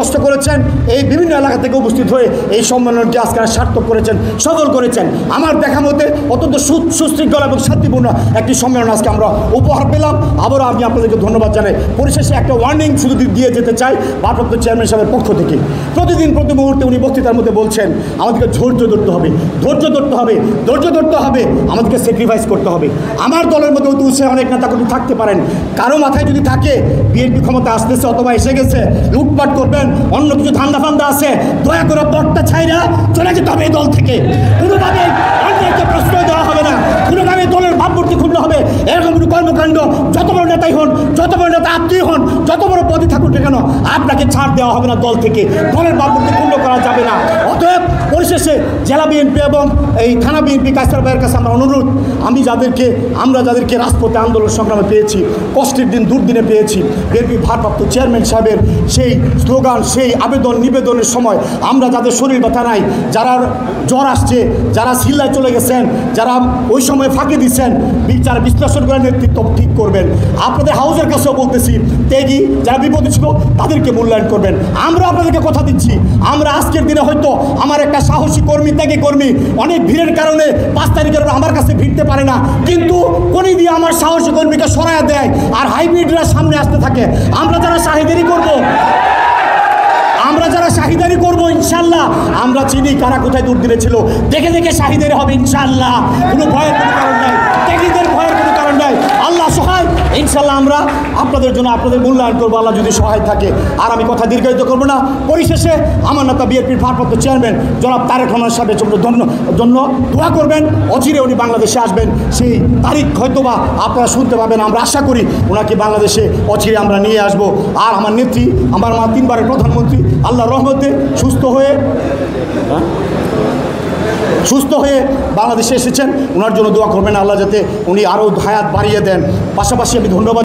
কষ্ট করেছেন, এই বিভিন্ন এলাকা থেকে উপস্থিত হয়ে এই সম্মেলনটি আজকে সার্থক করেছেন, সফল করেছেন। আমার দেখা মতে অত্যন্ত সুশৃঙ্খল এবং শান্তিপূর্ণ একটি সম্মেলন আজকে আমরা উপহার পেলাম। আবারও আমি আপনাদেরকে ধন্যবাদ জানাই। পরিশেষে একটা ওয়ার্নিং শুধু দিয়ে যেতে চাই ভারপ্রাপ্ত চেয়ারম্যান সাহেবের পক্ষ থেকে। প্রতিদিন প্রতি মুহূর্তে উনি বক্তৃতার মধ্যে বলছেন আমাদেরকে ধৈর্য ধরতে হবে, ধৈর্য ধরতে হবে, ধৈর্য ধরতে হবে, আমাদেরকে স্যাক্রিফাইস করতে হবে। আমার দলের মধ্যে অতি উৎসাহে অনেক নেতাকর্মী থাকতে পারেন, কারো মাথায় যদি থাকে বিএনপি ক্ষমতা আসতেছে অথবা এসে গেছে, লুটপাট করবেন, অন্য কিছু ধান্দা ফান্দা আছে, দয়া করে পথটা ছাইরা চলে যেতে হবে এই দল থেকে। কোনোভাবে অন্যকে প্রশ্রয় দেওয়া হবে না, কোনোভাবে দলের ভাবমূর্তি ক্ষুণ্ণ হবে এরকম কোনো কর্মকাণ্ড যত বড় নেতাই হন, যত বড় নেতা আত্মীয় হন, যত বড় পদে থাকুন না কেন, আপনাকে ছাড় দেওয়া হবে না দল থেকে, দলের ভাবমূর্তি ক্ষুণ্ণ করা যাবে না। অতএব পরিশেষে জেলা বিএনপি এবং এই থানা বিএনপি কায়সার ভাইয়ের কাছে আমরা অনুরোধ, আমরা যাদেরকে রাজপথে আন্দোলন সংগ্রামে পেয়েছি, কষ্টের দিন দুর্দিনে পেয়েছি, বিএনপি ভারপ্রাপ্ত চেয়ারম্যান সাহেবের সেই স্লোগান, সেই আবেদন নিবেদনের সময় আমরা যাদের শরীর ব্যথা নাই, যারা জ্বর আসছে, যারা সিল্লায় চলে গেছেন, যারা ওই সময় ফাঁকি দিচ্ছেন, বিচার বিশ্লেষণ করে নেতৃত্ব ঠিক করবেন। আপনাদের হাউসের কাছেও বলতেছি, ত্যাগী যারা বিপদে ছিল তাদেরকে মূল্যায়ন করবেন। আমরা আপনাদেরকে কথা দিচ্ছি, আমরা আজকের দিনে হয়তো আমার একটা সাহসী কর্মী, ত্যাগী কর্মী অনেক ভিড়ের কারণে 5 তারিখের আমার কাছে ভিড়তে পারে না, কিন্তু কোনি দিয়ে আমার সাহসী কর্মীকে সরাইয়া দেয় আর হাইব্রিডরা সামনে আসতে থাকে। আমরা যারা শাহিদারি করবো ইনশাল্লাহ, আমরা চিনি কারা কোথায় দুর্দিনে ছিল, দেখে দেখে শাহিদারি হবে ইনশাল্লাহ। কোনো ভয়ের কোনো কারণ নাই, ত্যাগীদের ভয়ের কোনো কারণ নাই। আল্লাহ সহায়, ইনশাল্লাহ আমরা আপনাদের জন্য আপনাদের মূল্যায়ন করবো, আল্লাহ যদি সহায় থাকে। আর আমি কথা দীর্ঘায়িত করবো না। পরিশেষে আমার নেতা বিএনপির ভারপ্রাপ্ত চেয়ারম্যান জনাব তারেক রহমান সাহেবের জন্য দোয়া করবেন। অচিরে উনি বাংলাদেশে আসবেন, সেই তারিখ হয়তোবা আপনারা শুনতে পাবেন। আমরা আশা করি ওনাকে বাংলাদেশে অচিরে আমরা নিয়ে আসবো। আর আমার নেত্রী, আমার মা 3 বারের প্রধানমন্ত্রী, আল্লাহর রহমতে সুস্থ হয়ে বাংলাদেশে এসেছেন, ওনার জন্য দোয়া করবেন, আল্লাহ যাতে উনি আরও হায়াত বাড়িয়ে দেন। পাশাপাশি আমি ধন্যবাদ